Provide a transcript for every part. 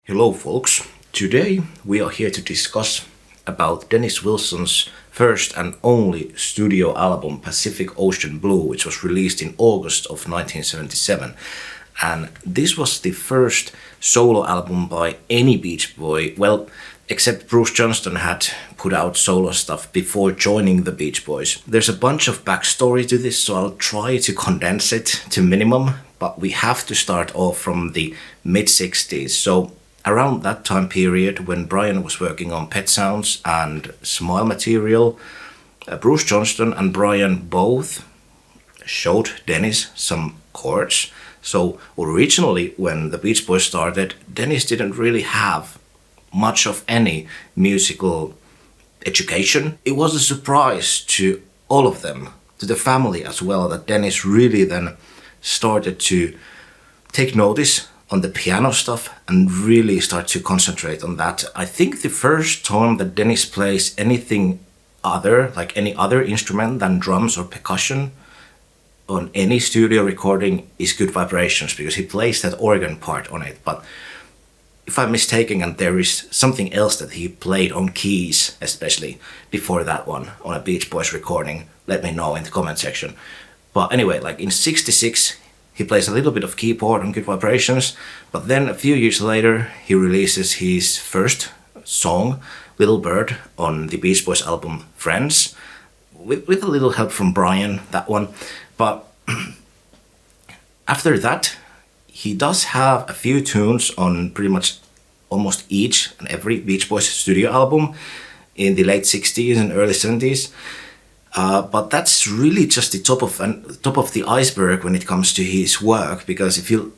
Hello folks, today we are here to discuss about Dennis Wilson's first and only studio album Pacific Ocean Blue, which was released in August of 1977. And this was the first solo album by any Beach Boy, well, except Bruce Johnston had put out solo stuff before joining the Beach Boys. There's a bunch of backstory to this, so I'll try to condense it to minimum, but we have to start off from the mid-60s. So around that time period, when Brian was working on Pet Sounds and Smile material, Bruce Johnston and Brian both showed Dennis some chords. So originally, when the Beach Boys started, Dennis didn't really have much of any musical education. It was a surprise to all of them, to the family as well, that Dennis really then started to take notice on the piano stuff and really start to concentrate on that. I think the first time that Dennis plays anything other, like any other instrument than drums or percussion on any studio recording is Good Vibrations, because he plays that organ part on it. But if I'm mistaken and there is something else that he played on keys, especially before that one on a Beach Boys recording, let me know in the comment section. But anyway, like in 66, he plays a little bit of keyboard on Good Vibrations, but then a few years later, he releases his first song, Little Bird, on the Beach Boys album Friends, with a little help from Brian, that one. But after that, he does have a few tunes on pretty much almost each and every Beach Boys studio album in the late 60s and early 70s. But that's really just the top of the iceberg when it comes to his work, because if you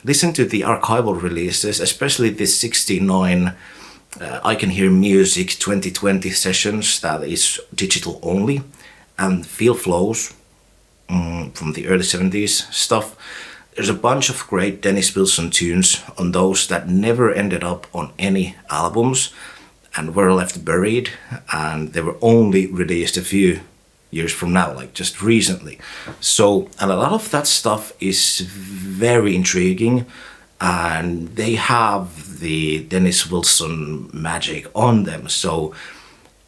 listen to the archival releases, especially the 69 I Can Hear Music 2020 sessions that is digital only, and Feel Flows from the early 70s stuff, there's a bunch of great Dennis Wilson tunes on those that never ended up on any albums and were left buried, and they were only released a few years from now, like just recently. So, and a lot of that stuff is very intriguing, and they have the Dennis Wilson magic on them. So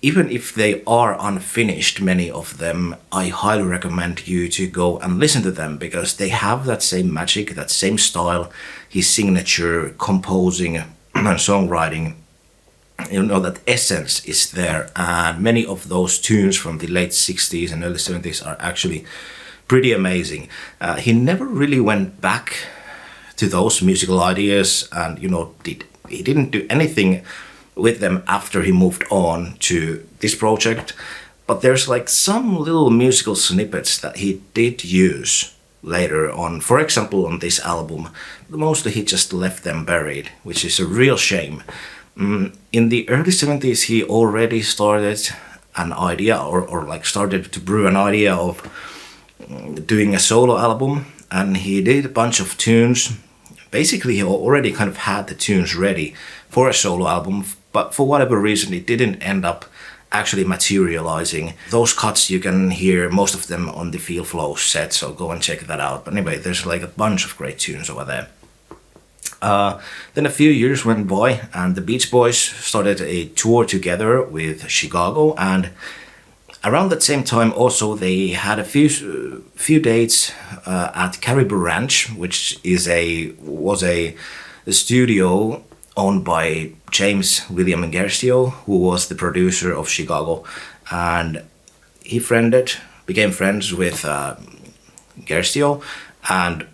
even if they are unfinished, many of them, I highly recommend you to go and listen to them, because they have that same magic, that same style, his signature composing and songwriting. You know, that essence is there, and many of those tunes from the late 60s and early 70s are actually pretty amazing. He never really went back to those musical ideas, and he didn't do anything with them after he moved on to this project, but there's like some little musical snippets that he did use later on. For example, on this album, mostly he just left them buried, which is a real shame. In the early 70s, he already started an idea or like started to brew an idea of doing a solo album, and he did a bunch of tunes. Basically, he already kind of had the tunes ready for a solo album, but for whatever reason, it didn't end up actually materializing. Those cuts, you can hear most of them on the Feel Flow set, so go and check that out. But anyway, there's like a bunch of great tunes over there. Then a few years went by, and the Beach Boys started a tour together with Chicago, and around that same time also they had a few dates at Caribou Ranch, which was a studio owned by James William Gerstio, who was the producer of Chicago, and he became friends with Gerstio, and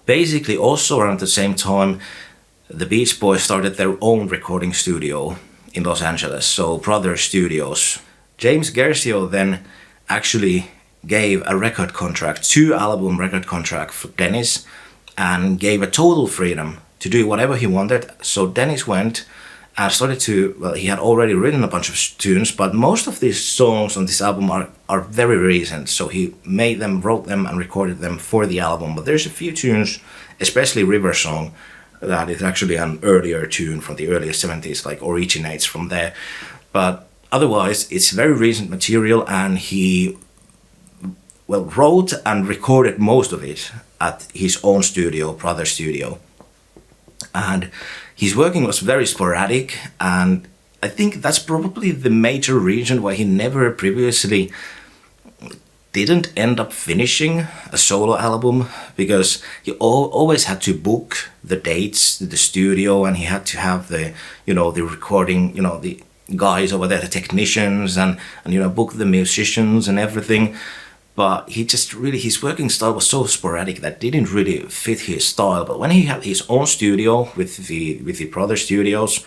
basically also around the same time the Beach Boys started their own recording studio in Los Angeles, so Brother Studios. James Gerstio then actually gave a record contract, 2-album record contract for Dennis, and gave a total freedom to do whatever he wanted. So Dennis went and started he had already written a bunch of tunes, but most of these songs on this album are very recent, so he wrote them and recorded them for the album. But there's a few tunes, especially River Song, that is actually an earlier tune from the earlier 70s, like originates from there. But otherwise, it's very recent material, and he wrote and recorded most of it at his own studio, Brother Studio. And his working was very sporadic, and I think that's probably the major reason why he never previously didn't end up finishing a solo album, because he always had to book the dates to the studio, and he had to have the, you know, the recording, you know, the guys over there, the technicians, and you know, book the musicians and everything. But he just really, his working style was so sporadic that didn't really fit his style. But when he had his own studio with the brother studios,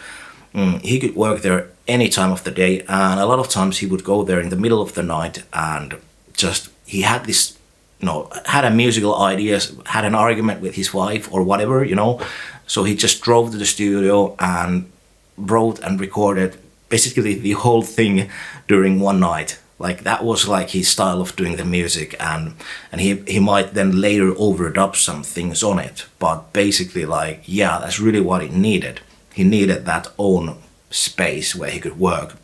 he could work there any time of the day, and a lot of times he would go there in the middle of the night, and just, he had this, you know, had a musical ideas, had an argument with his wife or whatever, you know, so he just drove to the studio and wrote and recorded basically the whole thing during one night. Like, that was like his style of doing the music, and he might then later overdub some things on it, but basically, like, yeah, that's really what he needed. He needed that own space where he could work.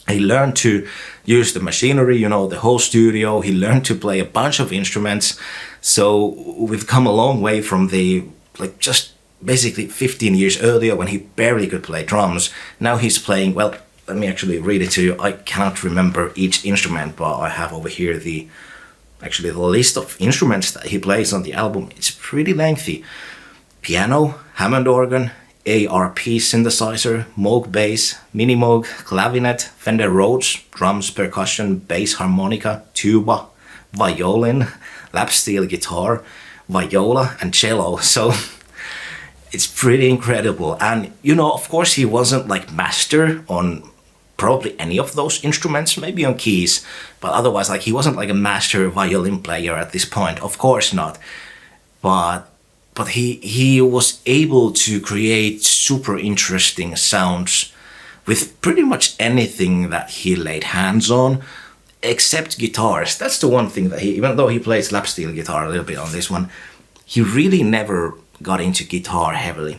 He learned to use the machinery, you know, the whole studio. He learned to play a bunch of instruments. So we've come a long way from the, like, just basically 15 years earlier when he barely could play drums. Now he's playing, well, let me actually read it to you. I cannot remember each instrument, but I have over here the list of instruments that he plays on the album. It's pretty lengthy. Piano, Hammond organ, ARP synthesizer, Moog bass, Mini Moog, clavinet, Fender Rhodes, drums, percussion, bass harmonica, tuba, violin, lap steel guitar, viola, and cello. So it's pretty incredible. And, you know, of course he wasn't like master on probably any of those instruments, maybe on keys, but otherwise, like, he wasn't like a master violin player at this point, of course not. But he was able to create super interesting sounds with pretty much anything that he laid hands on, except guitars. That's the one thing that he, even though he plays lap steel guitar a little bit on this one, he really never got into guitar heavily.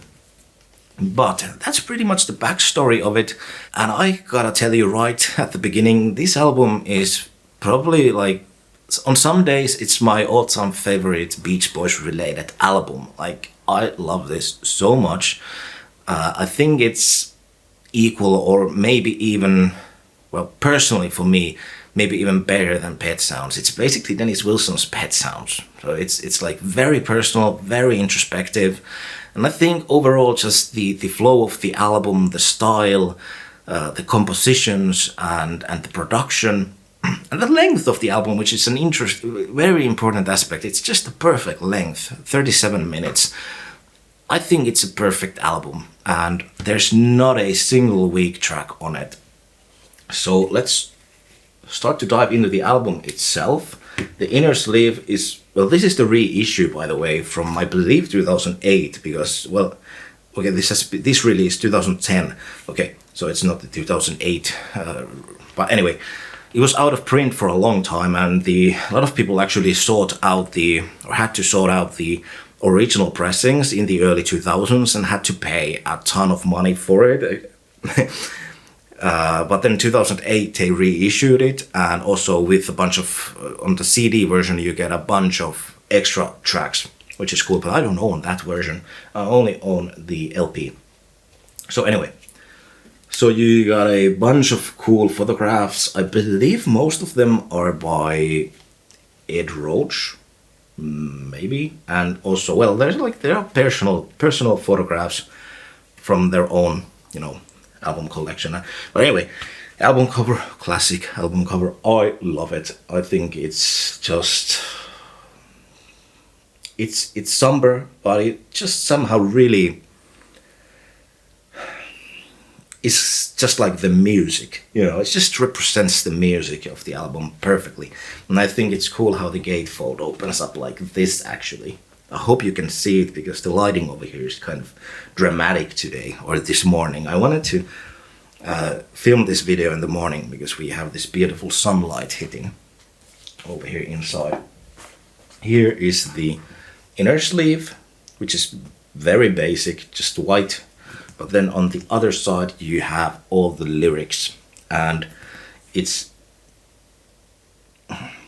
But that's pretty much the backstory of it. And I gotta tell you right at the beginning, this album is probably, like, on some days it's my all-time favorite Beach Boys related album. Like, I love this so much. I think it's equal, or maybe even, well, personally for me, maybe even better than Pet Sounds. It's basically Dennis Wilson's Pet Sounds. So it's like very personal, very introspective. And I think overall just the flow of the album, the style, the compositions, and the production, and the length of the album, which is an very important aspect. It's just the perfect length, 37 minutes. I think it's a perfect album, and there's not a single weak track on it. So let's start to dive into the album itself. The inner sleeve is, well, this is the reissue, by the way, from, I believe, 2008, because, well, okay, this release 2010. Okay, so it's not the 2008, but anyway, it was out of print for a long time, and a lot of people actually had to sort out the original pressings in the early 2000s and had to pay a ton of money for it. But then in 2008 they reissued it, and also with a bunch of, on the CD version you get a bunch of extra tracks, which is cool, but I don't own that version. I only own the LP. So anyway, so you got a bunch of cool photographs. I believe most of them are by Ed Roach, maybe, and also, well, there are personal photographs from their own, you know, album collection. But anyway, album cover, classic album cover. I love it. I think it's just, it's somber, but it just somehow really, it's just like the music, you know, it just represents the music of the album perfectly. And I think it's cool how the gatefold opens up like this, actually. I hope you can see it, because the lighting over here is kind of dramatic today, or this morning. I wanted to film this video in the morning because we have this beautiful sunlight hitting over here inside. Here is the inner sleeve, which is very basic, just white. But then on the other side you have all the lyrics, and it's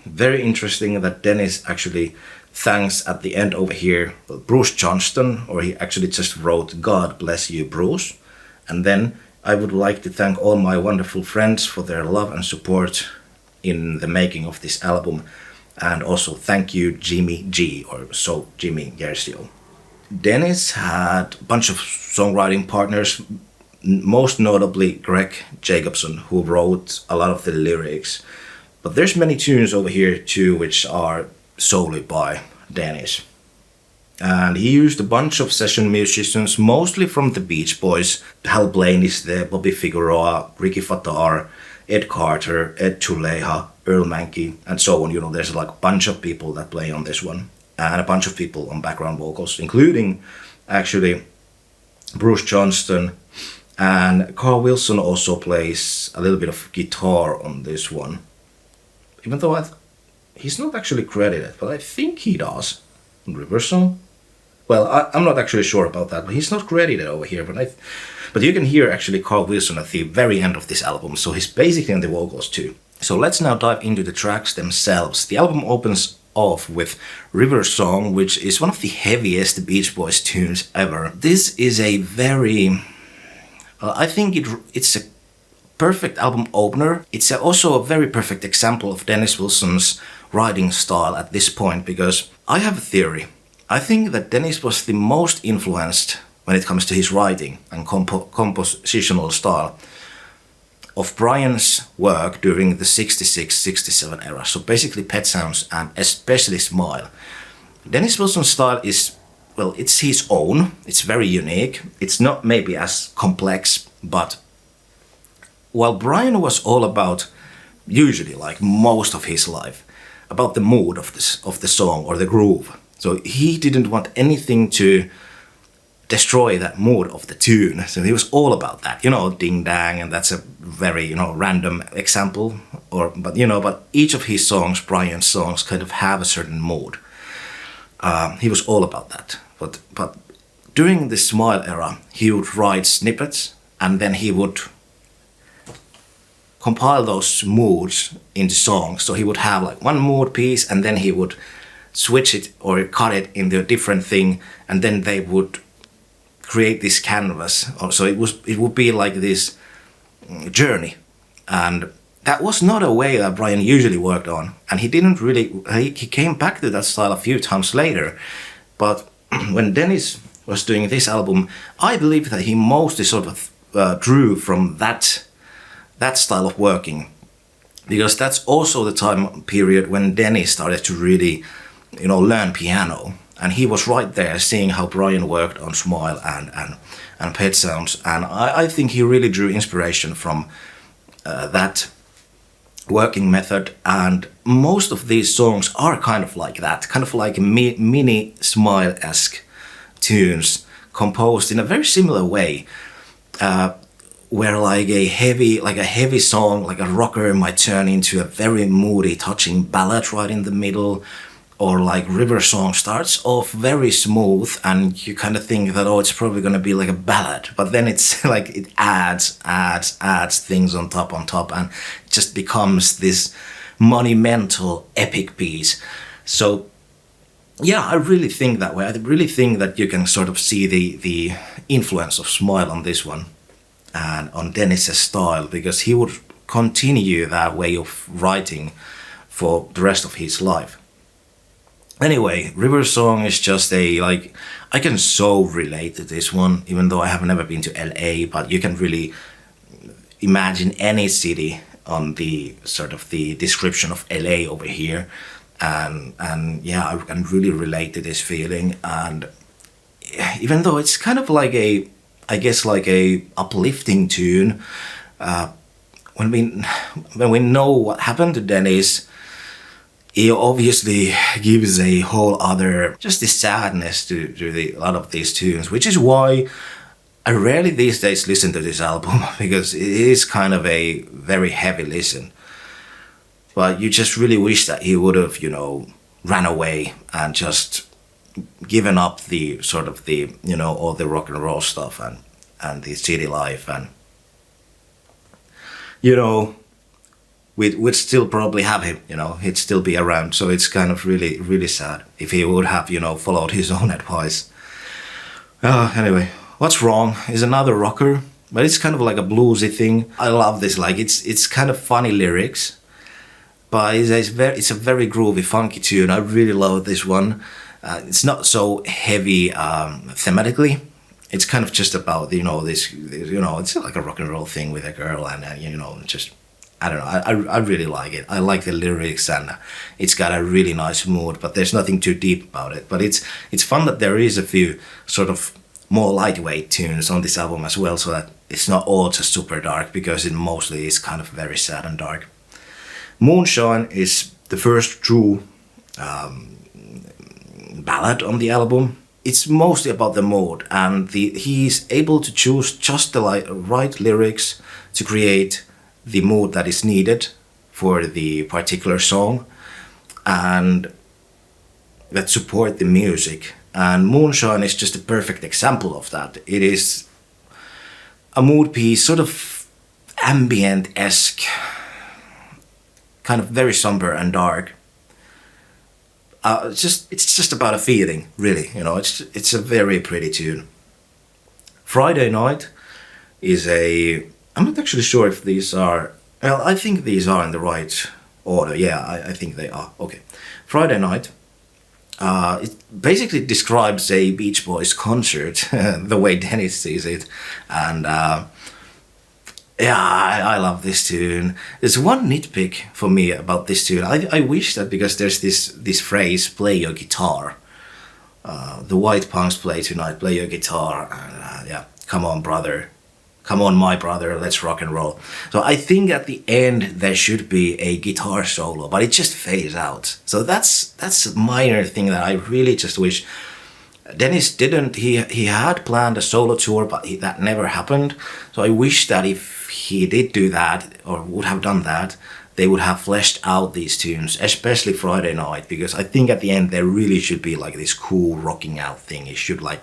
very interesting that Dennis actually thanks at the end over here, Bruce Johnston, or he actually just wrote God bless you, Bruce. And then I would like to thank all my wonderful friends for their love and support in the making of this album. And also thank you, Jimmy G, or so Jimmy Gersio. Dennis had a bunch of songwriting partners, most notably Greg Jacobson, who wrote a lot of the lyrics. But there's many tunes over here too which are solely by Dennis. And he used a bunch of session musicians, mostly from the Beach Boys. Hal Blaine is there, Bobby Figueroa, Ricky Fattar, Ed Carter, Ed Tuleja, Earl Mankey, and so on. You know, there's like a bunch of people that play on this one. And a bunch of people on background vocals, including actually Bruce Johnston. And Carl Wilson also plays a little bit of guitar on this one. Even though he's not actually credited, but I think he does. In River Song. Well, I'm not actually sure about that, but he's not credited over here. But you can hear actually Carl Wilson at the very end of this album, so he's basically on the vocals too. So let's now dive into the tracks themselves. The album opens off with River Song, which is one of the heaviest Beach Boys tunes ever. This is a very... I think it's a perfect album opener. It's also a very perfect example of Dennis Wilson's writing style at this point, because I have a theory. I think that Dennis was the most influenced when it comes to his writing and compositional style of Brian's work during the 66-67 era. So basically Pet Sounds and especially Smile. Dennis Wilson's style is, well, it's his own. It's very unique. It's not maybe as complex, but while Brian was all about, usually like most of his life, about the mood of the song or the groove. So he didn't want anything to destroy that mood of the tune. So he was all about that, ding dang, and that's a very, random example. But each of his songs, Brian's songs, kind of have a certain mood. He was all about that. But during the Smile era, he would write snippets, and then he would compile those moods into songs. So he would have like one mood piece, and then he would switch it or cut it into a different thing, and then they would create this canvas. So it would be like this journey, and that was not a way that Brian usually worked on, and he came back to that style a few times later. But when Dennis was doing this album, I believe that he mostly sort of drew from that style of working, because that's also the time period when Dennis started to really learn piano, and he was right there seeing how Brian worked on Smile and Pet Sounds, and I think he really drew inspiration from that working method. And most of these songs are kind of like that, kind of like mini Smile-esque tunes composed in a very similar way, where like a heavy song, like a rocker, might turn into a very moody, touching ballad right in the middle. Or like River Song starts off very smooth, and you kind of think that, it's probably going to be like a ballad. But then it's like it adds things on top, and it just becomes this monumental, epic piece. So yeah, I really think that way. I really think that you can sort of see the influence of Smile on this one and on Dennis's style, because he would continue that way of writing for the rest of his life. Anyway, River Song is just I can so relate to this one, even though I have never been to LA, but you can really imagine any city on the sort of the description of LA over here. And yeah, I can really relate to this feeling. And even though it's kind of like a uplifting tune, when we know what happened to Dennis, he obviously gives a whole other, just this sadness to a lot of these tunes, which is why I rarely these days listen to this album, because it is kind of a very heavy listen. But you just really wish that he would have, ran away and just given up the sort of the, all the rock and roll stuff and the city life. And, we'd still probably have him, he'd still be around. So it's kind of really, really sad if he would have, followed his own advice. Anyway, What's Wrong is another rocker, but it's kind of like a bluesy thing. I love this, like it's kind of funny lyrics, but it's a very groovy, funky tune. I really love this one. It's not so heavy thematically. It's kind of just about it's like a rock and roll thing with a girl, and just I don't know. I really like it. I like the lyrics, and it's got a really nice mood. But there's nothing too deep about it. But it's fun that there is a few sort of more lightweight tunes on this album as well, so that it's not all just super dark, because it mostly is kind of very sad and dark. Moonshine is the first true ballad on the album. It's mostly about the mood, and he's able to choose just the right lyrics to create the mood that is needed for the particular song, and that support the music. And Moonshine is just a perfect example of that. It is a mood piece, sort of ambient-esque, kind of very somber and dark. It's just about a feeling, really. It's a very pretty tune. Friday Night is I'm not actually sure if these are. Well, I think these are in the right order. Yeah, I think they are. Okay, Friday Night. It basically describes a Beach Boys concert, the way Dennis sees it, and I love this tune. There's one nitpick for me about this tune. I wish that, because there's this phrase, "play your guitar." The white punks play tonight. Play your guitar, and come on, brother. Come on, my brother, let's rock and roll. So I think at the end there should be a guitar solo, but it just fades out. So that's a minor thing that I really just wish Dennis didn't. He had planned a solo tour, but that never happened. So I wish that if he did do that, or would have done that, they would have fleshed out these tunes, especially Friday Night, because I think at the end there really should be like this cool rocking out thing. It should like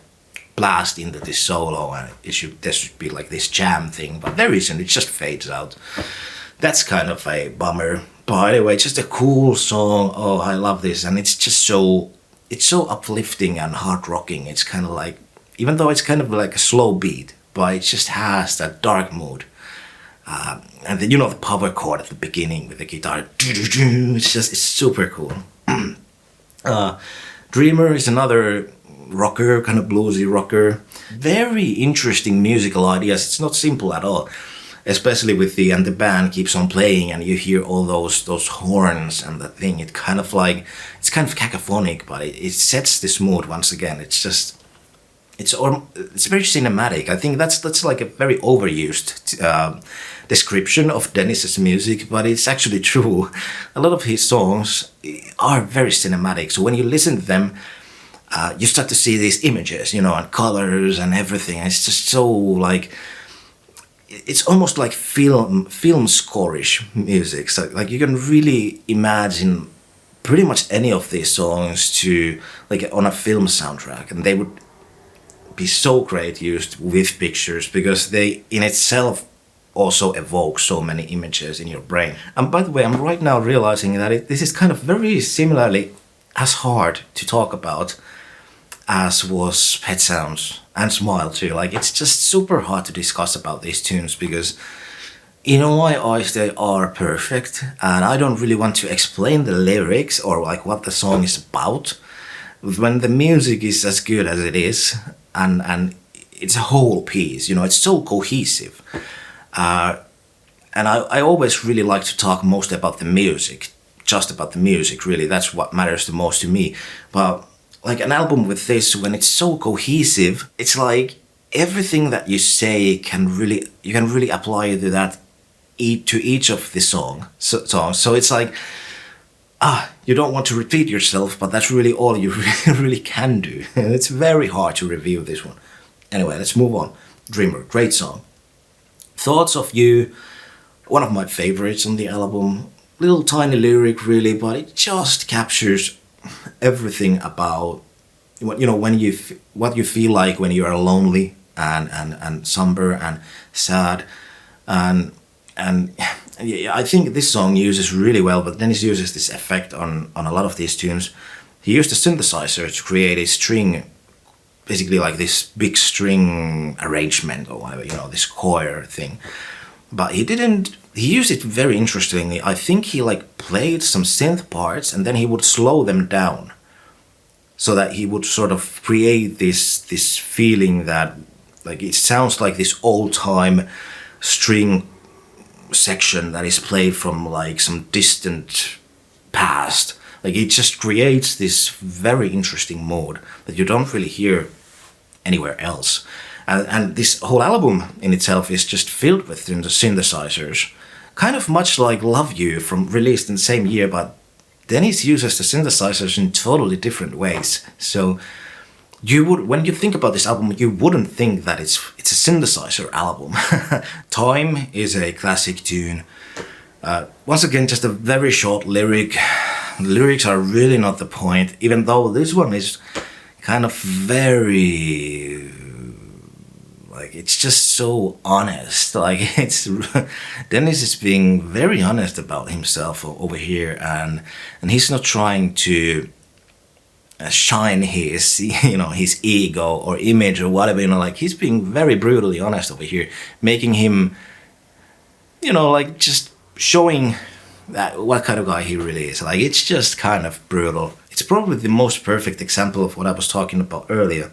blast into this solo, and there should be like this jam thing, but there isn't. It just fades out. That's kind of a bummer. But anyway, just a cool song. Oh, I love this, and it's so uplifting and hard rocking. It's kind of like, even though it's kind of like a slow beat, but it just has that dark mood. And then the power chord at the beginning with the guitar. It's super cool. Dreamer is another rocker, kind of bluesy rocker. Very interesting musical ideas. It's not simple at all, especially with the band keeps on playing, and you hear all those horns and the thing. It's kind of cacophonic, but it sets this mood once again. It's very cinematic. I think that's like a very overused description of Dennis's music, but it's actually true. A lot of his songs are very cinematic. So when you listen to them, you start to see these images, and colors and everything. It's just so like, it's almost like film score-ish music. So like you can really imagine pretty much any of these songs to like on a film soundtrack, and they would be so great used with pictures, because they in itself also evoke so many images in your brain. And by the way, I'm right now realizing that this is kind of very similarly as hard to talk about as was Pet Sounds and Smile too. Like, it's just super hard to discuss about these tunes, because in my eyes they are perfect, and I don't really want to explain the lyrics or like what the song is about when the music is as good as it is, and it's a whole piece, it's so cohesive. And I always really like to talk mostly about the music, just about the music, really. That's what matters the most to me. But like an album with this, when it's so cohesive, it's like everything that you say you can really apply to that, to each of the songs. So it's like, you don't want to repeat yourself, but that's really all you really can do. It's very hard to review this one. Anyway, let's move on. Dreamer, great song. Thoughts of You, one of my favorites on the album. Little tiny lyric, really, but it just captures everything about what you feel like when you are lonely and somber and sad. And And yeah, I think this song uses really well, but Dennis uses this effect on a lot of these tunes. He used a synthesizer to create a string, basically like this big string arrangement or whatever, this choir thing. But he used it very interestingly. I think he like played some synth parts and then he would slow them down so that he would sort of create this feeling that like it sounds like this old time string section that is played from like some distant past. Like it just creates this very interesting mood that you don't really hear anywhere else. And this whole album in itself is just filled with synthesizers, kind of much like Love You from released in the same year, but Dennis uses the synthesizers in totally different ways. So you would, when you think about this album, you wouldn't think that it's a synthesizer album. Time is a classic tune. Once again, just a very short lyric. The lyrics are really not the point, even though this one is kind of very, like, it's just so honest. Like, it's Dennis is being very honest about himself over here, and he's not trying to shine his his ego or image or whatever, like he's being very brutally honest over here, making him like just showing that what kind of guy he really is. Like, it's just kind of brutal. It's probably the most perfect example of what I was talking about earlier,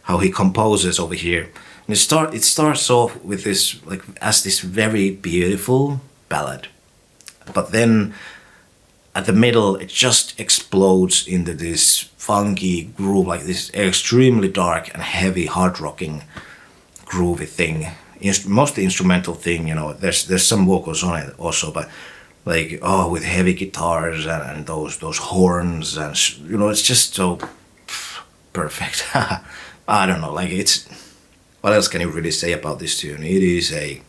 how he composes over here. And it starts off with this, like, as this very beautiful ballad, but then at the middle it just explodes into this funky groove, like this extremely dark and heavy hard rocking groovy thing, mostly instrumental thing. There's some vocals on it also, but like, with heavy guitars and those horns, and it's just so perfect. I don't know, like, it's, what else can you really say about this tune? It is a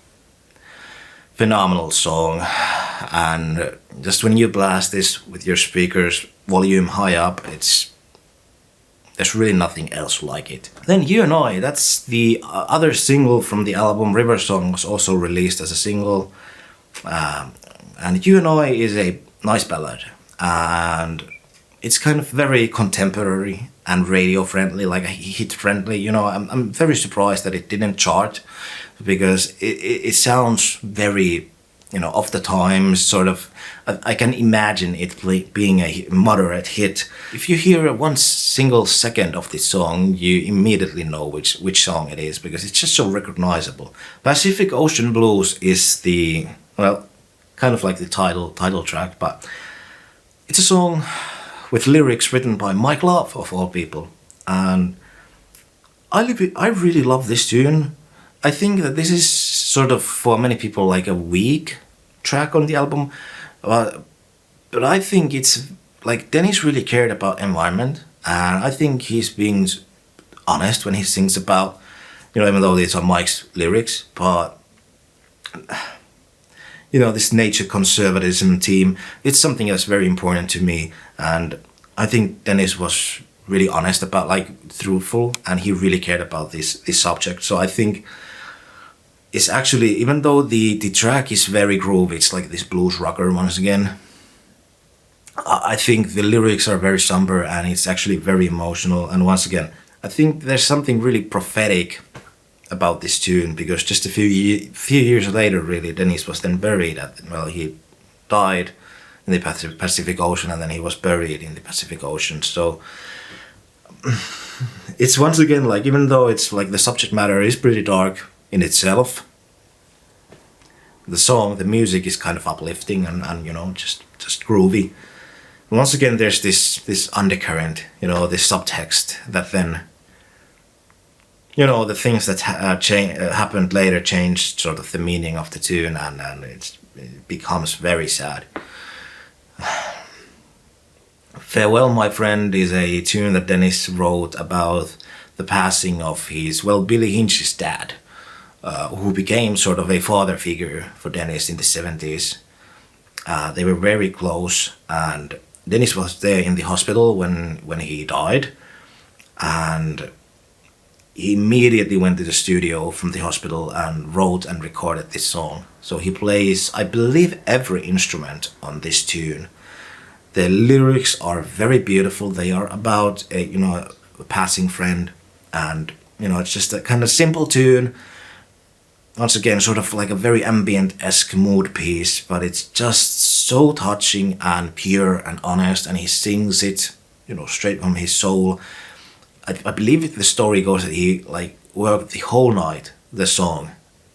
phenomenal song, and just when you blast this with your speakers volume high up, there's really nothing else like it. Then You and I, that's the other single from the album. River Song was also released as a single, and You and I is a nice ballad, and it's kind of very contemporary and radio friendly, like hit friendly. I'm very surprised that it didn't chart, because it sounds very, of the times, sort of. I can imagine it being a moderate hit. If you hear one single second of this song, you immediately know which song it is, because it's just so recognizable. Pacific Ocean Blues is the, well, kind of like the title track, but it's a song with lyrics written by Mike Love, of all people. And I really love this tune. I think that this is sort of, for many people, like a weak track on the album. But I think it's, like, Dennis really cared about environment. And I think he's being honest when he sings about, even though these are Mike's lyrics, but this nature conservatism theme, it's something that's very important to me. And I think Dennis was really honest about, like, truthful, and he really cared about this subject. So I think it's actually, even though the track is very groovy, it's like this blues rocker once again, I think the lyrics are very somber, and it's actually very emotional. And once again, I think there's something really prophetic about this tune, because just a few years later, really, Dennis was then buried he died in the Pacific Ocean, and then he was buried in the Pacific Ocean. So it's, once again, like, even though it's like the subject matter is pretty dark in itself, the music is kind of uplifting and just groovy. And once again, there's this undercurrent, this subtext that then, the things that happened later changed sort of the meaning of the tune, and it becomes very sad. Farewell, My Friend is a tune that Dennis wrote about the passing of his, Billy Hinch's dad, who became sort of a father figure for Dennis in the 70s. They were very close, and Dennis was there in the hospital when he died, and he immediately went to the studio from the hospital and wrote and recorded this song. So he plays, I believe, every instrument on this tune. The lyrics are very beautiful. They are about a passing friend, and it's just a kind of simple tune. Once again, sort of like a very ambient-esque mood piece, but it's just so touching and pure and honest, and he sings it, straight from his soul. I believe the story goes that he like worked the whole night the song,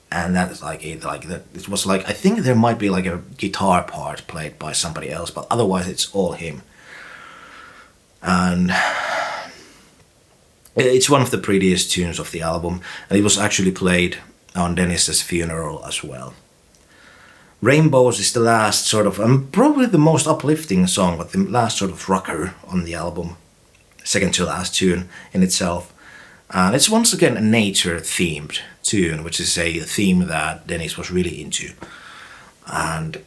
and that's it was like, I think there might be like a guitar part played by somebody else, but otherwise it's all him. And it's one of the prettiest tunes of the album, and it was actually played on Dennis's funeral as well. Rainbows is the last sort of, probably the most uplifting song, but the last sort of rocker on the album. Second to last tune in itself. And it's once again a nature themed tune, which is a theme that Dennis was really into. And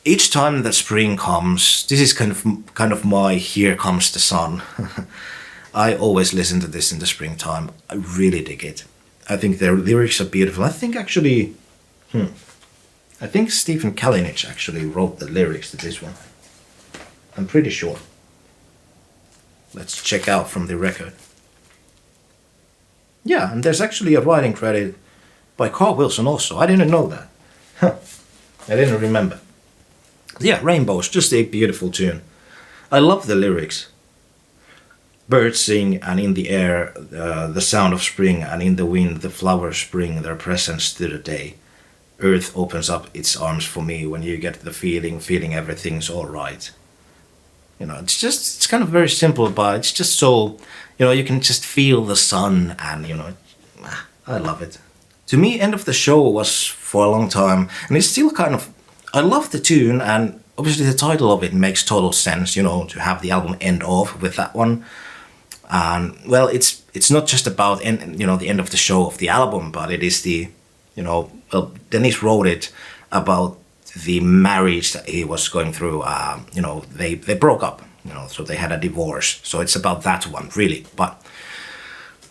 each time that spring comes, this is kind of my Here Comes the Sun. I always listen to this in the springtime. I really dig it. I think their lyrics are beautiful. I think actually, I think Stephen Kalinic actually wrote the lyrics to this one. I'm pretty sure. Let's check out from the record. Yeah, and there's actually a writing credit by Carl Wilson also. I didn't know that. I didn't remember. Yeah, Rainbows, just a beautiful tune. I love the lyrics. Birds sing, and in the air, the sound of spring, and in the wind, the flowers bring their presence to the day. Earth opens up its arms for me when you get the feeling everything's all right. It's kind of very simple, but it's just so, you can just feel the sun, and, I love it. To me, End of the Show was for a long time, and it's still kind of, I love the tune, and obviously the title of it makes total sense, to have the album end off with that one. And, well, it's not just about, the end of the show of the album, but it is the, Dennis wrote it about the marriage that he was going through. They broke up, so they had a divorce. So it's about that one, really. But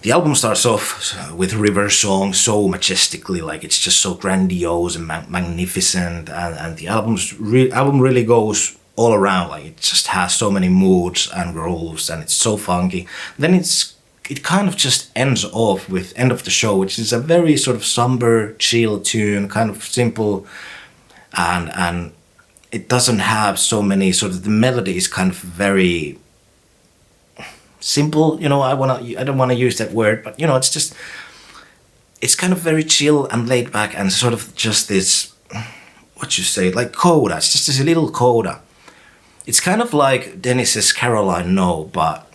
the album starts off with river song so majestically, like it's just so grandiose and magnificent. And the album really goes all around, like it just has so many moods and grooves, and it's so funky. Then it kind of just ends off with End of the Show, which is a very sort of somber, chill tune, kind of simple. And it doesn't have so many sort of, the melody is kind of very simple, I don't want to use that word, but it's kind of very chill and laid back, and sort of just this, like coda. It's just this little coda. It's kind of like Dennis's Caroline No, but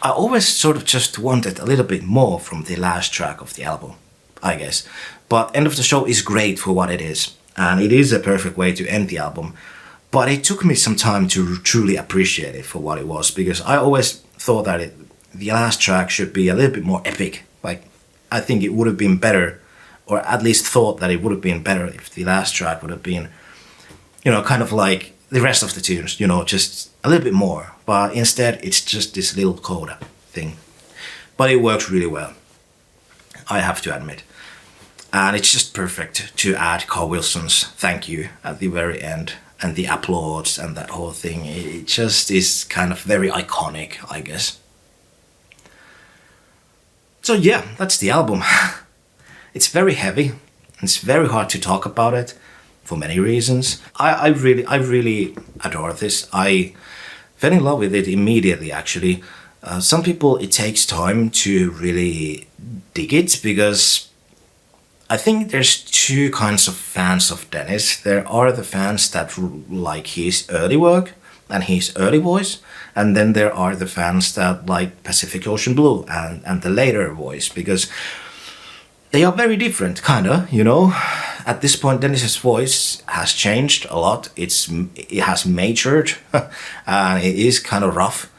I always sort of just wanted a little bit more from the last track of the album, I guess. But End of the Show is great for what it is. And it is a perfect way to end the album. But it took me some time to truly appreciate it for what it was, because I always thought that the last track should be a little bit more epic. Like, I think it would have been better, or at least thought that it would have been better if the last track would have been, kind of like the rest of the tunes, just a little bit more. But instead, it's just this little coda thing. But it works really well, I have to admit. And it's just perfect to add Carl Wilson's thank you at the very end, and the applause and that whole thing. It just is kind of very iconic, I guess. So yeah, that's the album. It's very heavy. It's very hard to talk about it for many reasons. I really adore this. I fell in love with it immediately, actually. Some people, it takes time to really dig it, because I think there's two kinds of fans of Dennis. There are the fans that like his early work and his early voice, and then there are the fans that like Pacific Ocean Blue and the later voice, because they are very different, kinda, At this point, Dennis's voice has changed a lot. It has matured, and it is kind of rough,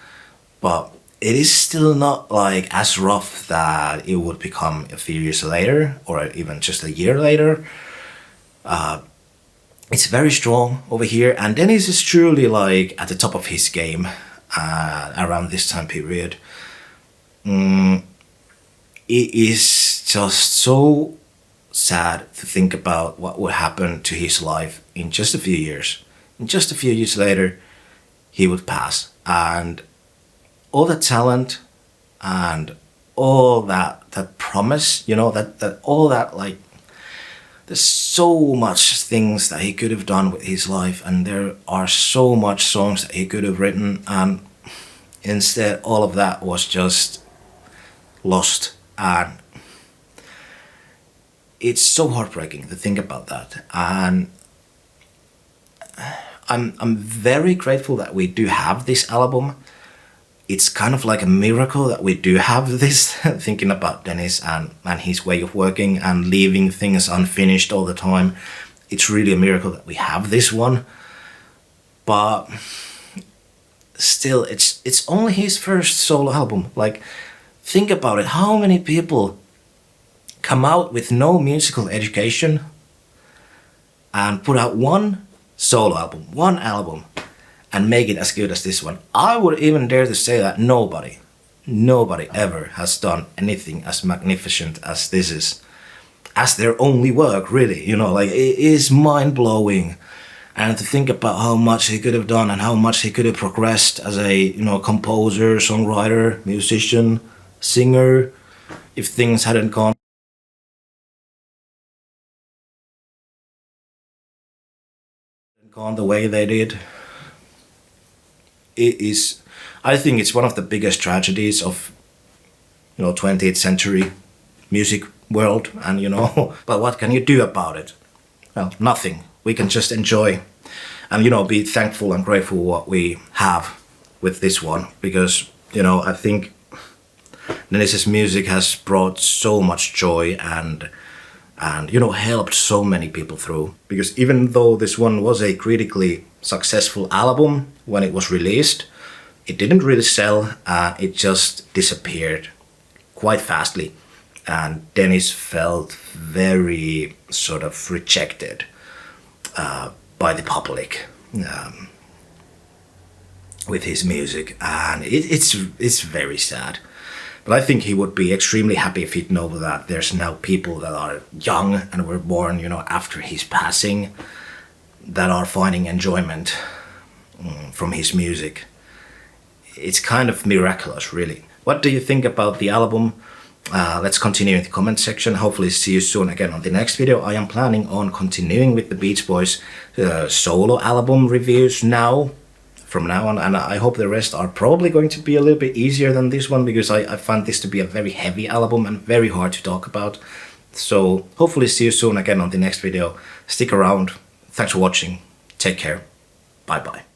but it is still not like as rough that it would become a few years later, or even just a year later. It's very strong over here, and Dennis is truly like at the top of his game around this time period. it is just so sad to think about what would happen to his life in just a few years. In just a few years later, he would pass, and all the talent and all that promise, you know, that all that, like, there's so much things that he could have done with his life, and there are so much songs that he could have written, and instead all of that was just lost. And it's so heartbreaking to think about that. And I'm very grateful that we do have this album. It's kind of like a miracle that we do have this, thinking about Dennis and his way of working and leaving things unfinished all the time. It's really a miracle that we have this one. But still, it's only his first solo album. Like, think about it. How many people come out with no musical education and put out one solo album, one album, and make it as good as this one? I would even dare to say that nobody ever has done anything as magnificent as this is, as their only work, really. You know, like, it is mind-blowing. And to think about how much he could have done and how much he could have progressed as a, you know, composer, songwriter, musician, singer, if things hadn't gone the way they did. It is, I think it's one of the biggest tragedies of, you know, 20th century music world, and, you know, but what can you do about it? Well, nothing. We can just enjoy and, you know, be thankful and grateful what we have with this one, because, you know, I think Dennis's music has brought so much joy and you know, helped so many people through. Because even though this one was a critically successful album when it was released, it didn't really sell. It just disappeared quite fastly, and Dennis felt very sort of rejected by the public with his music, and it's very sad. But I think he would be extremely happy if he'd know that there's now people that are young and were born, you know, after his passing, that are finding enjoyment from his music. It's kind of miraculous, really. What do you think about the album? Let's continue in the comment section. Hopefully see you soon again on the next video. I am planning on continuing with the Beach Boys solo album reviews from now on, and I hope the rest are probably going to be a little bit easier than this one, because I find this to be a very heavy album and very hard to talk about. So hopefully see you soon again on the next video. Stick around. Thanks for watching. Take care. Bye bye.